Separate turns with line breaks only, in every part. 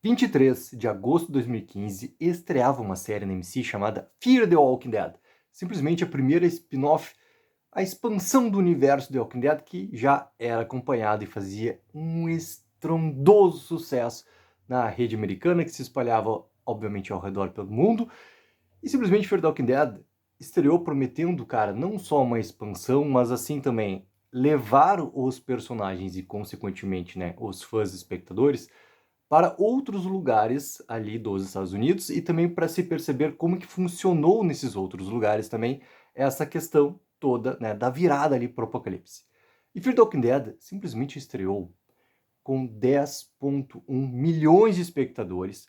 23 de agosto de 2015, estreava uma série na AMC chamada Fear the Walking Dead. Simplesmente a primeira spin-off, a expansão do universo The Walking Dead, que já era acompanhada e fazia um estrondoso sucesso na rede americana, que se espalhava, obviamente, ao redor pelo mundo. E simplesmente Fear the Walking Dead estreou prometendo, cara, não só uma expansão, mas assim também levar os personagens e, consequentemente, né, os fãs e espectadores para outros lugares ali dos Estados Unidos e também para se perceber como que funcionou nesses outros lugares também essa questão toda, né, da virada ali para o apocalipse. E Fear the Walking Dead simplesmente estreou com 10,1 milhões de espectadores.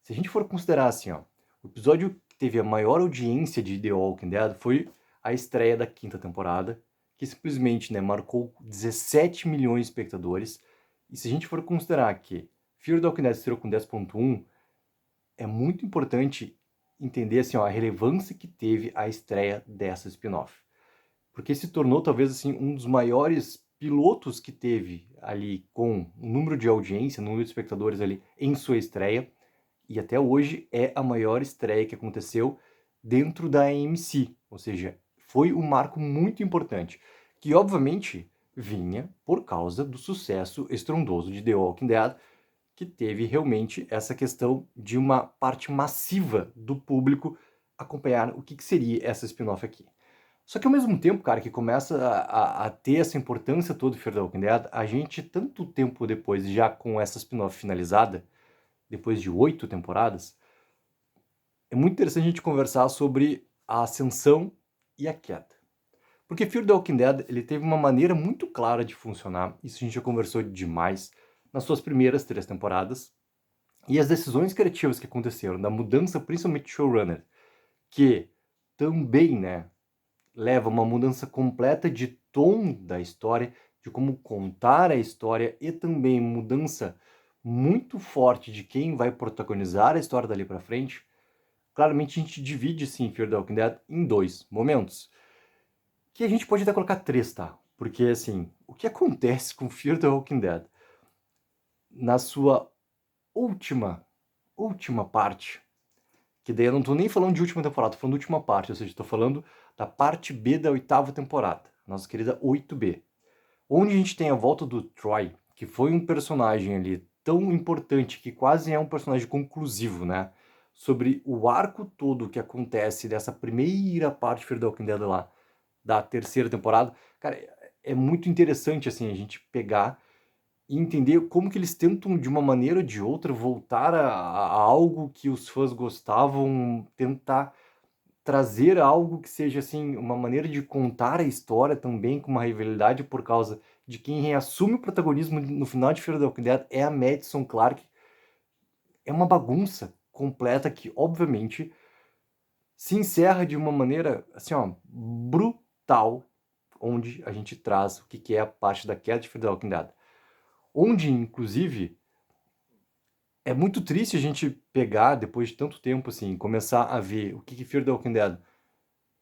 Se a gente for considerar assim, ó, o episódio que teve a maior audiência de The Walking Dead foi a estreia da quinta temporada, que simplesmente, né, marcou 17 milhões de espectadores. E se a gente for considerar que Fear the Walking Dead estreou com 10,1, é muito importante entender assim, ó, a relevância que teve a estreia dessa spin-off. Porque se tornou talvez assim um dos maiores pilotos que teve ali com o número de audiência, número de espectadores ali em sua estreia, e até hoje é a maior estreia que aconteceu dentro da AMC, ou seja, foi um marco muito importante, que obviamente vinha por causa do sucesso estrondoso de The Walking Dead, que teve realmente essa questão de uma parte massiva do público acompanhar o que seria essa spin-off aqui. Só que ao mesmo tempo, cara, que começa a ter essa importância toda do Fear the Walking Dead, a gente, tanto tempo depois, já com essa spin-off finalizada, depois de 8 temporadas, é muito interessante a gente conversar sobre a ascensão e a queda. Porque Fear the Walking Dead, ele teve uma maneira muito clara de funcionar, isso a gente já conversou demais, nas suas primeiras 3 temporadas, e as decisões criativas que aconteceram, da mudança principalmente de showrunner, que também, né, leva uma mudança completa de tom da história, de como contar a história e também mudança muito forte de quem vai protagonizar a história dali para frente. Claramente a gente divide sim Fear the Walking Dead em 2 momentos, que a gente pode até colocar 3, tá? Porque assim, o que acontece com Fear the Walking Dead na sua última parte, que daí eu não tô nem falando de última temporada, tô falando de última parte, ou seja, tô falando da parte B da 8ª temporada, nossa querida 8B, onde a gente tem a volta do Troy, que foi um personagem ali tão importante, que quase é um personagem conclusivo, né? Sobre o arco todo que acontece dessa primeira parte de Fear the Walking Dead lá, da 3ª temporada. Cara, é muito interessante, assim, a gente pegar e entender como que eles tentam, de uma maneira ou de outra, voltar a algo que os fãs gostavam, tentar trazer algo que seja, assim, uma maneira de contar a história também com uma rivalidade por causa de quem reassume o protagonismo no final de Fear the Walking Dead é a Madison Clark. É uma bagunça completa que, obviamente, se encerra de uma maneira, assim, ó, brutal, onde a gente traz o que é a parte da queda de Fear the Walking Dead. Onde, inclusive, é muito triste a gente pegar, depois de tanto tempo, assim, começar a ver o que Fear the Walking Dead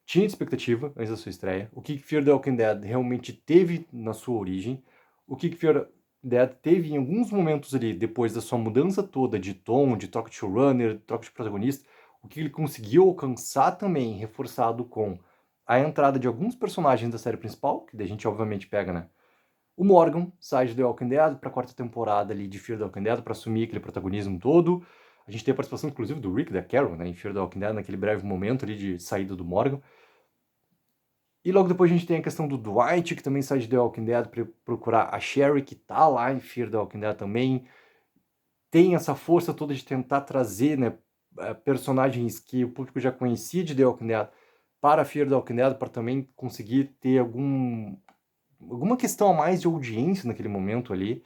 tinha de expectativa antes da sua estreia, o que Fear the Walking Dead realmente teve na sua origem, o que Fear the Dead teve em alguns momentos ali, depois da sua mudança toda de tom, de troca de showrunner, de troca de protagonista, o que ele conseguiu alcançar também, reforçado com a entrada de alguns personagens da série principal, que daí a gente obviamente pega, né? O Morgan sai de The Walking Dead para a 4ª temporada ali de Fear the Walking Dead para assumir aquele protagonismo todo. A gente tem a participação, inclusive, do Rick, da Carol, né, em Fear the Walking Dead, naquele breve momento ali de saída do Morgan. E logo depois a gente tem a questão do Dwight, que também sai de The Walking Dead para procurar a Sherry, que tá lá em Fear the Walking Dead também. Tem essa força toda de tentar trazer, né, personagens que o público já conhecia de The Walking Dead para Fear the Walking Dead, para também conseguir ter alguma questão a mais de audiência naquele momento ali.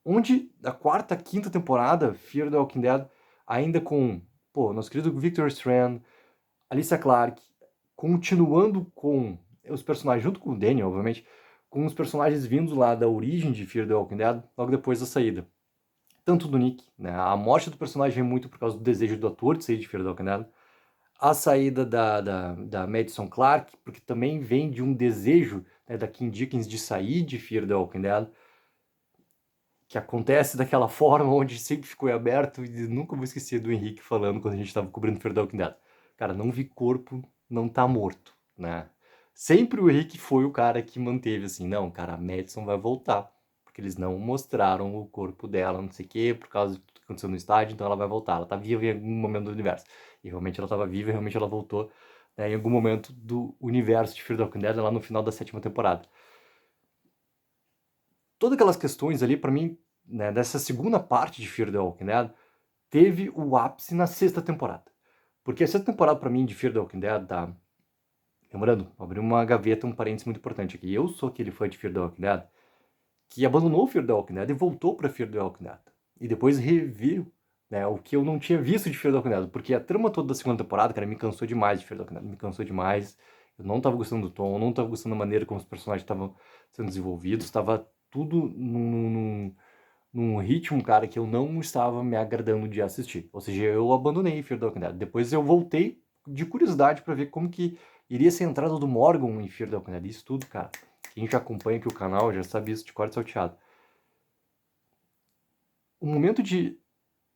Onde a 4ª, 5ª temporada, Fear the Walking Dead, ainda com, nosso querido Victor Strand, Alicia Clarke, continuando com os personagens, junto com o Daniel, obviamente, com os personagens vindos lá da origem de Fear the Walking Dead, logo depois da saída. Tanto do Nick, né? A morte do personagem vem muito por causa do desejo do ator de sair de Fear the Walking Dead. A saída da Madison Clark, porque também vem de um desejo, né, da Kim Dickens de sair de Fear the Walking Dead. que acontece daquela forma, onde sempre ficou em aberto, e nunca vou esquecer do Henrique falando quando a gente tava cobrindo Fear the Walking Dead. Cara, não vi corpo, não tá morto, né? Sempre o Henrique foi o cara que manteve assim, não, cara, a Madison vai voltar, porque eles não mostraram o corpo dela, não sei o quê, por causa de tudo que aconteceu no estádio, então ela vai voltar, ela tá viva em algum momento do universo. E realmente ela tava viva, e realmente ela voltou, né, em algum momento do universo de Fear the Walking Dead, lá no final da 7ª temporada. Todas aquelas questões ali, pra mim, né, dessa segunda parte de Fear the Walking Dead, teve o ápice na 6ª temporada. Porque a 6ª temporada, pra mim, de Fear the Walking Dead, tá... Lembrando, abri uma gaveta, um parênteses muito importante aqui. Eu sou aquele fã de Fear the Walking Dead que abandonou Fear the Walking Dead e voltou pra Fear the Walking Dead. E depois reviu, né, o que eu não tinha visto de Fear the Walking Dead. Porque a trama toda da 2ª temporada, cara, me cansou demais de Fear the Walking Dead. Me cansou demais. Eu não tava gostando do tom, não tava gostando da maneira como os personagens estavam sendo desenvolvidos. Tava tudo num ritmo, cara, que eu não estava me agradando de assistir. Ou seja, eu abandonei Fear the Walking Dead. Depois eu voltei de curiosidade pra ver como que iria ser a entrada do Morgan em Fear the Walking Dead. Isso tudo, cara. Quem já acompanha aqui o canal já sabe isso de cor e salteado. O momento de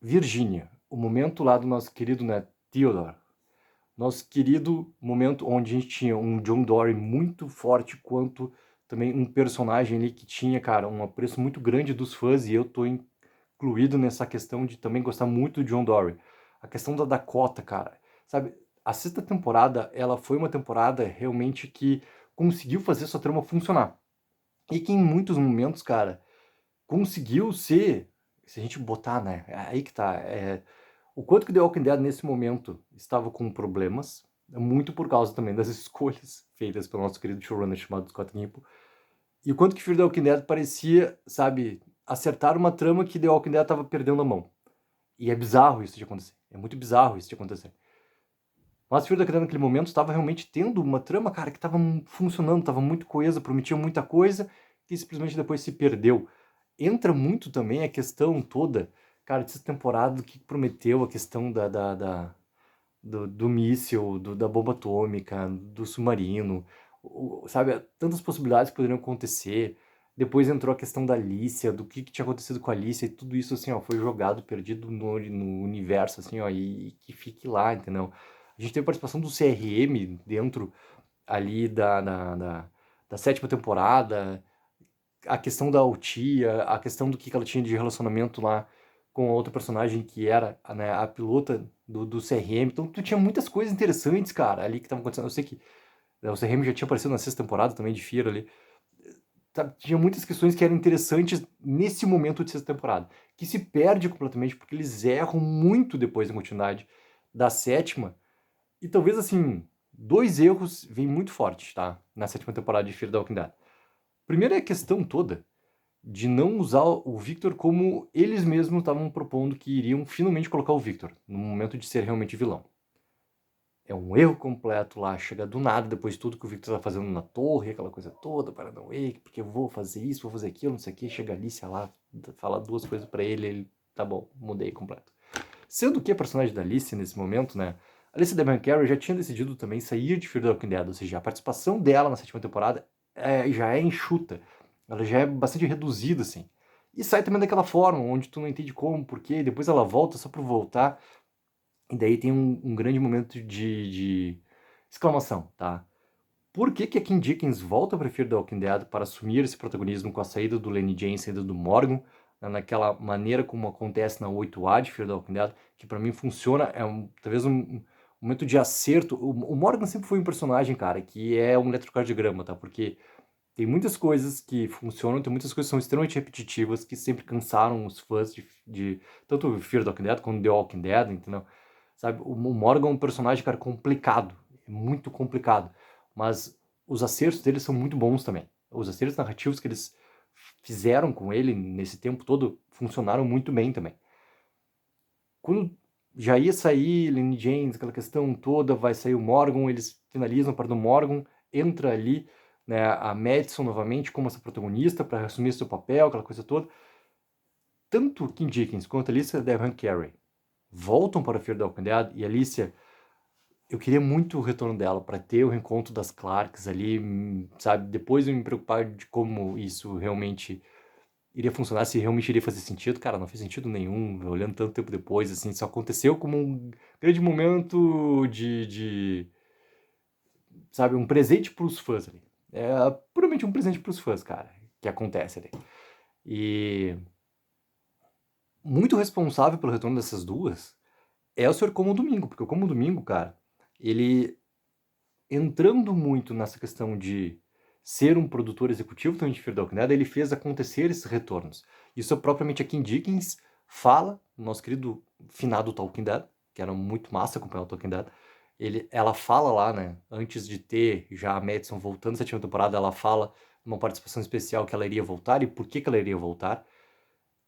Virgínia, o momento lá do nosso querido, né, Theodore, nosso querido momento onde a gente tinha um John Dorie muito forte, quanto também um personagem ali que tinha, cara, um apreço muito grande dos fãs, e eu tô incluído nessa questão de também gostar muito do John Dorie. A questão da Dakota, cara, sabe? A 6ª temporada, ela foi uma temporada realmente que conseguiu fazer sua trama funcionar. E que em muitos momentos, cara, conseguiu ser, se a gente botar, né, aí que tá, o quanto que The Walking Dead nesse momento estava com problemas, muito por causa também das escolhas feitas pelo nosso querido showrunner chamado Scott Gimple, e o quanto que Fear the Walking Dead parecia, sabe, acertar uma trama que The Walking Dead estava perdendo a mão. E é bizarro isso de acontecer. É muito bizarro isso de acontecer. Mas Fear the Walking Dead naquele momento estava realmente tendo uma trama, cara, que estava funcionando, estava muito coesa, prometia muita coisa, que simplesmente depois se perdeu. Entra muito também a questão toda, cara, dessa temporada do que prometeu, a questão do míssil, da bomba atômica, do submarino, sabe? Tantas possibilidades que poderiam acontecer. Depois entrou a questão da Alicia, do que tinha acontecido com a Alicia, e tudo isso, assim, ó, foi jogado, perdido no universo, assim, ó, e que fique lá, entendeu? A gente teve a participação do CRM dentro ali da 7ª temporada, a questão da Altia, a questão do que ela tinha de relacionamento lá com a outra personagem que era, né, a pilota do CRM. Então tu tinha muitas coisas interessantes, cara, ali que estavam acontecendo. Eu sei que, né, o CRM já tinha aparecido na 6ª temporada também de Fear ali. Tinha muitas questões que eram interessantes nesse momento de 6ª temporada, que se perde completamente porque eles erram muito depois da continuidade da 7ª. E talvez, assim, 2 erros vêm muito fortes, tá? Na 7ª temporada de Fear the Walking Dead. Primeiro é a questão toda de não usar o Victor como eles mesmos estavam propondo que iriam finalmente colocar o Victor, no momento de ser realmente vilão. É um erro completo lá, chega do nada, depois de tudo que o Victor tá fazendo na torre, aquela coisa toda, Paranauê, porque eu vou fazer isso, vou fazer aquilo, não sei o que, chega a Alicia lá, fala 2 coisas pra ele, tá bom, mudei completo. Sendo que a personagem da Alicia nesse momento, né, a Alicia Carey já tinha decidido também sair de Fear the Walking Dead, ou seja, a participação dela na 7ª temporada já é enxuta, ela já é bastante reduzida, assim. E sai também daquela forma, onde tu não entende como, porquê, depois ela volta só por voltar, e daí tem um grande momento de exclamação, tá? Por que que a Kim Dickens volta para Fear the Walking Dead para assumir esse protagonismo com a saída do Lenny James, saída do Morgan, né, naquela maneira como acontece na 8A de Fear the Walking Dead, que para mim funciona, talvez um momento de acerto. O Morgan sempre foi um personagem, cara, que é um eletrocardiograma, tá? Porque tem muitas coisas que funcionam, tem muitas coisas que são extremamente repetitivas, que sempre cansaram os fãs de tanto Fear the Walking Dead quanto The Walking Dead, entendeu? Sabe, o Morgan é um personagem, cara, complicado, é muito complicado, mas os acertos dele são muito bons também. Os acertos narrativos que eles fizeram com ele nesse tempo todo funcionaram muito bem também. Quando já ia sair Lenny James, aquela questão toda, vai sair o Morgan, eles finalizam para do Morgan, entra ali, né, a Madison novamente como essa protagonista para assumir seu papel, aquela coisa toda. Tanto Kim Dickens quanto Alicia Devon Carey voltam para Fear the Walking Dead, e Alicia, eu queria muito o retorno dela para ter o reencontro das Clarks ali, sabe? Depois eu me preocupar de como isso realmente iria funcionar, se realmente iria fazer sentido. Cara, não fez sentido nenhum, olhando tanto tempo depois, assim, só aconteceu como um grande momento sabe, um presente pros fãs ali. É puramente um presente pros fãs, cara, que acontece ali. E muito responsável pelo retorno dessas duas é o Sr. Como Domingo, porque o Como Domingo, cara, ele entrando muito nessa questão de ser um produtor executivo também de Fear the Walking Dead, ele fez acontecer esses retornos. Isso propriamente a Kim Dickens fala, nosso querido finado Talking Dead, que era muito massa acompanhar o Talking Dead. Ela fala lá, né, antes de ter já a Madison voltando na sétima temporada, ela fala numa participação especial que ela iria voltar e por que ela iria voltar.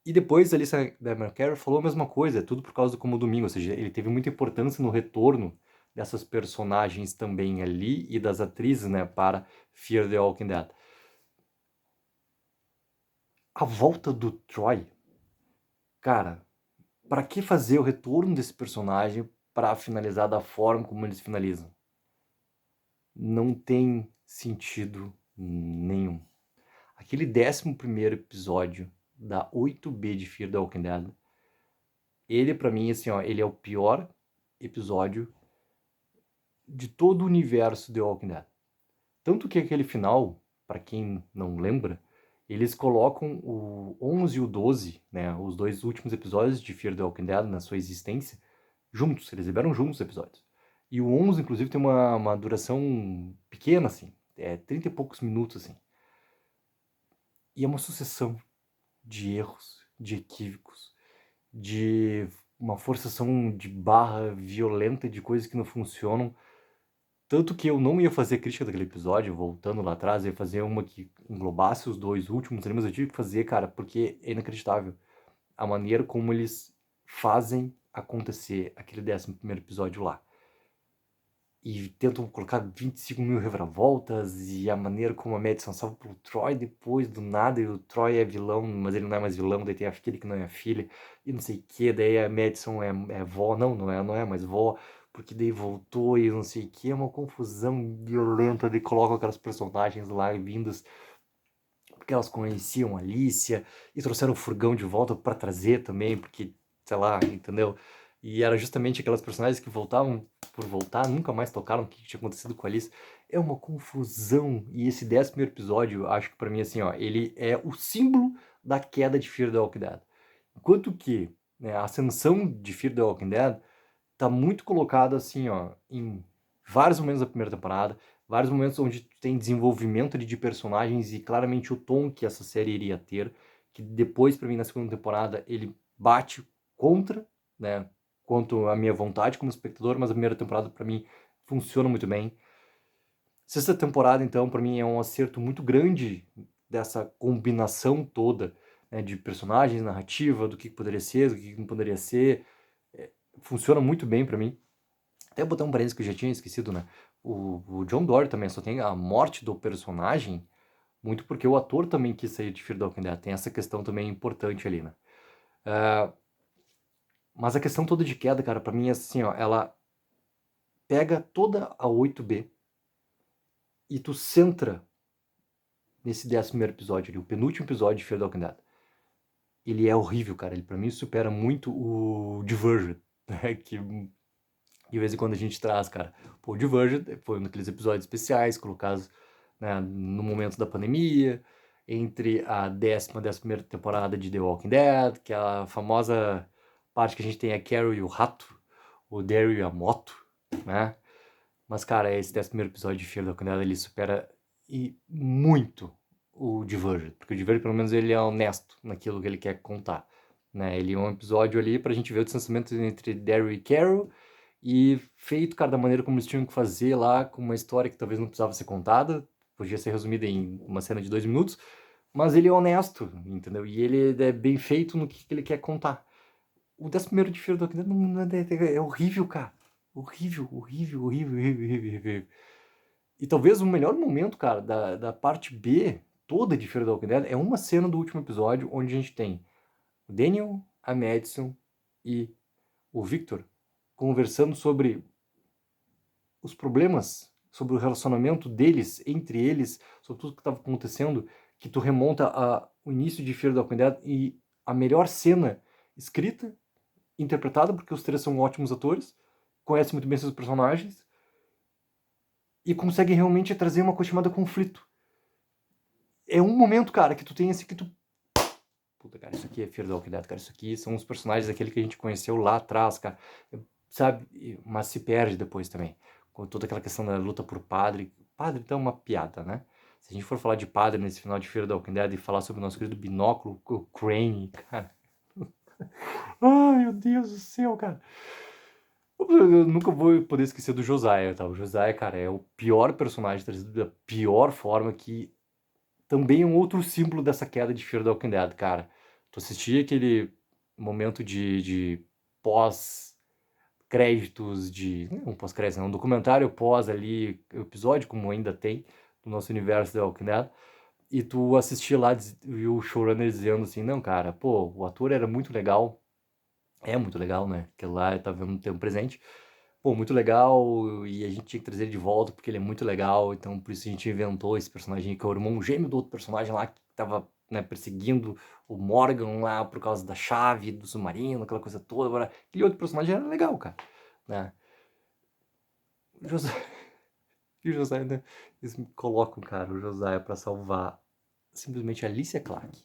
E depois a Alyssa Carey falou a mesma coisa, é tudo por causa do Como Domingo, ou seja, ele teve muita importância no retorno dessas personagens também ali e das atrizes, né, para Fear the Walking Dead. A volta do Troy, cara, para que fazer o retorno desse personagem para finalizar da forma como eles finalizam? Não tem sentido nenhum. Aquele 11º episódio da 8B de Fear the Walking Dead, ele pra mim, assim, ó, ele é o pior episódio de todo o universo The Walking Dead. Tanto que aquele final, para quem não lembra, eles colocam o 11 e o 12, né, os dois últimos episódios de Fear the Walking Dead na sua existência, juntos, eles liberam juntos os episódios. E o 11, inclusive, tem uma duração pequena, assim, 30 e poucos minutos, assim. E é uma sucessão de erros, de equívocos, de uma forçação de barra violenta de coisas que não funcionam. Tanto que eu não ia fazer crítica daquele episódio, voltando lá atrás, eu ia fazer uma que englobasse os dois últimos, mas eu tive que fazer, cara, porque é inacreditável a maneira como eles fazem acontecer aquele 11º episódio lá. E tentam colocar 25 mil reviravoltas, e a maneira como a Madison salva pro Troy depois, do nada, e o Troy é vilão, mas ele não é mais vilão, daí tem a filha que não é a filha, e não sei o que, daí a Madison é vó, não é mais vó, porque daí voltou e não sei o que, é uma confusão violenta, daí colocam aquelas personagens lá vindas, porque elas conheciam a Alicia, e trouxeram o furgão de volta para trazer também, porque, sei lá, entendeu? E era justamente aquelas personagens que voltavam por voltar, nunca mais tocaram o que tinha acontecido com a Alice. É uma confusão. E esse 11º episódio, acho que pra mim, assim, ó, ele é o símbolo da queda de Fear the Walking Dead. Enquanto que, né, a ascensão de Fear the Walking Dead tá muito colocada, assim, ó, em vários momentos da primeira temporada, vários momentos onde tem desenvolvimento de personagens e claramente o tom que essa série iria ter, que depois, pra mim, na segunda temporada, ele bate contra, né, quanto à minha vontade como espectador, mas a primeira temporada para mim funciona muito bem. Sexta temporada, então, para mim é um acerto muito grande dessa combinação toda, né, de personagens, narrativa, do que poderia ser, do que não poderia ser. Funciona muito bem para mim. Até botar um parênteses que eu já tinha esquecido, né? O John Dory também só tem a morte do personagem muito porque o ator também quis sair de Fear the Walking Dead. Tem essa questão também importante ali, né? Mas a questão toda de queda, cara, pra mim é assim, ó, ela pega toda a 8B e tu centra nesse 11º episódio ali, o penúltimo episódio de Fear the Walking Dead. Ele é horrível, cara, ele pra mim supera muito o Divergent, né, que de vez em quando a gente traz, cara. Pô, o Divergent foi um daqueles episódios especiais colocados, né, no momento da pandemia, entre a 11ª temporada de The Walking Dead, que é a famosa parte que a gente tem a Carol e o rato, o Daryl e a moto, né? Mas, cara, esse 11º episódio de Fear the Walking Dead, ele supera muito o Divergent, porque o Divergent, pelo menos, ele é honesto naquilo que ele quer contar, né? Ele é um episódio ali pra gente ver o distanciamento entre Daryl e Carol, e feito, cara, da maneira como eles tinham que fazer lá, com uma história que talvez não precisava ser contada, podia ser resumida em uma cena de 2 minutos, mas ele é honesto, entendeu? E ele é bem feito no que ele quer contar. O 11º de Fear the Walking Dead é horrível, cara. Horrível, horrível, horrível, horrível, horrível, horrível. E talvez o melhor momento, cara, da parte B toda de Fear the Walking Dead é uma cena do último episódio onde a gente tem o Daniel, a Madison e o Victor conversando sobre os problemas, sobre o relacionamento deles, entre eles, sobre tudo que estava acontecendo, que tu remonta o início de Fear the Walking Dead e a melhor cena escrita, interpretada, porque os três são ótimos atores, conhecem muito bem seus personagens e conseguem realmente trazer uma coisa chamada conflito. É um momento, cara, que tu tem assim que tu... Puta, cara, isso aqui é Fear the Walking Dead, cara. Isso aqui são os personagens daquele que a gente conheceu lá atrás, cara. Sabe? Mas se perde depois também. Com toda aquela questão da luta por padre. Padre, então, é uma piada, né? Se a gente for falar de padre nesse final de Fear the Walking Dead e falar sobre o nosso querido binóculo, o Crane, cara. Ai, meu Deus do céu, cara. Eu nunca vou poder esquecer do Josiah, tá? O Josiah, cara, é o pior personagem trazido da pior forma, que também é um outro símbolo dessa queda de Fear the Walking Dead, cara. Tu assistia aquele momento de pós-créditos, não pós-créditos, não, um documentário pós ali, episódio, como ainda tem, do nosso universo The Walking Dead, e tu assistia lá e o showrunner dizendo assim, não, cara, pô, o ator era muito legal, é muito legal, né, que lá tá vendo um tempo presente, pô, muito legal, e a gente tinha que trazer ele de volta porque ele é muito legal, então por isso a gente inventou esse personagem que é o irmão gêmeo do outro personagem lá que tava, né, perseguindo o Morgan lá por causa da chave do submarino, aquela coisa toda. Agora, aquele outro personagem era legal, cara, né? O José, e o José, né, eles colocam, cara, o José pra salvar simplesmente a Alicia Clarke.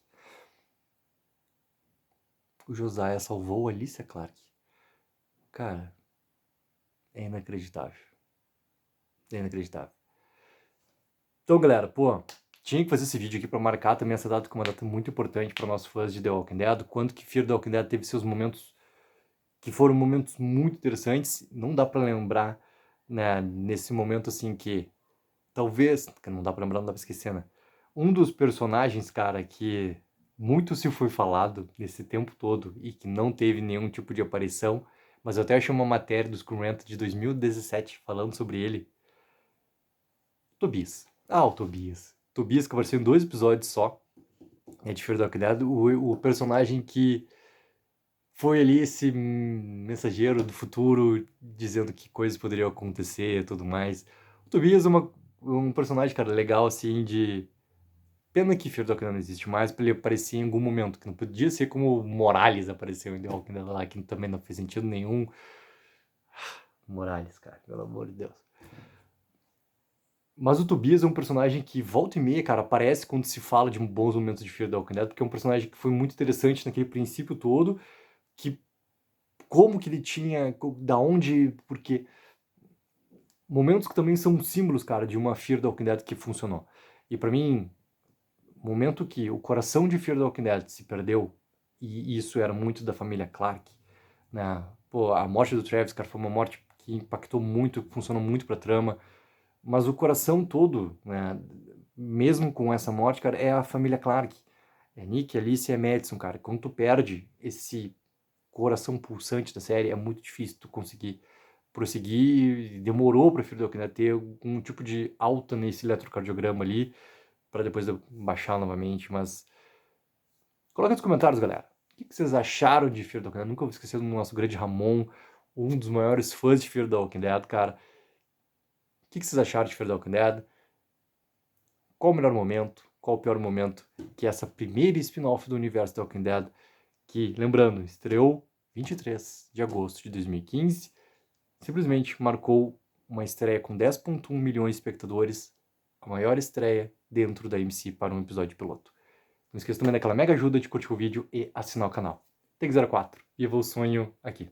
O Josiah salvou a Alicia Clarke. Cara, é inacreditável. É inacreditável. Então, galera, pô, tinha que fazer esse vídeo aqui pra marcar também essa data como uma data muito importante para nossos fãs de The Walking Dead. Quanto que Fear the Walking Dead teve seus momentos que foram momentos muito interessantes. Não dá pra lembrar, né, nesse momento assim que talvez, que não dá pra lembrar, não dá pra esquecer, né? Um dos personagens, cara, que muito se foi falado nesse tempo todo e que não teve nenhum tipo de aparição, mas eu até achei uma matéria do Screen Rant de 2017 falando sobre ele. Tobias. Ah, o Tobias. Tobias, que apareceu em 2 episódios só, de Fear the Walking Dead, o personagem que foi ali esse mensageiro do futuro dizendo que coisas poderiam acontecer e tudo mais. O Tobias é um personagem, cara, legal, assim, de... Pena que Fear the Walking Dead não existe mais, pra ele aparecer em algum momento, que não podia ser como o Morales apareceu em The Walking Dead lá, que também não fez sentido nenhum. Morales, cara, pelo amor de Deus. Mas o Tobias é um personagem que volta e meia, cara, aparece quando se fala de bons momentos de Fear the Walking Dead, porque é um personagem que foi muito interessante naquele princípio todo, que como que ele tinha, da onde, porque momentos que também são símbolos, cara, de uma Fear the Walking Dead que funcionou. E pra mim, momento que o coração de Fear the Walking Dead se perdeu, e isso era muito da família Clark, né? Pô, a morte do Travis, cara, foi uma morte que impactou muito, funcionou muito pra trama, mas o coração todo, né, mesmo com essa morte, cara, é a família Clark. É Nick, Alice e Madison, cara. Quando tu perde esse coração pulsante da série, é muito difícil tu conseguir prosseguir. Demorou pra Fear the Walking Dead ter um tipo de alta nesse eletrocardiograma ali, pra depois eu baixar novamente, mas... Coloca nos comentários, galera. O que vocês acharam de Fear the Walking Dead? Nunca vou esquecer do nosso grande Ramon, um dos maiores fãs de Fear the Walking Dead, cara. O que vocês acharam de Fear the Walking Dead? Qual o melhor momento? Qual o pior momento que essa primeira spin-off do universo The Walking Dead, que, lembrando, estreou 23 de agosto de 2015, simplesmente marcou uma estreia com 10,1 milhões de espectadores, a maior estreia dentro da AMC para um episódio piloto. Não esqueça também daquela mega ajuda de curtir o vídeo e assinar o canal. Take04, viva o sonho aqui.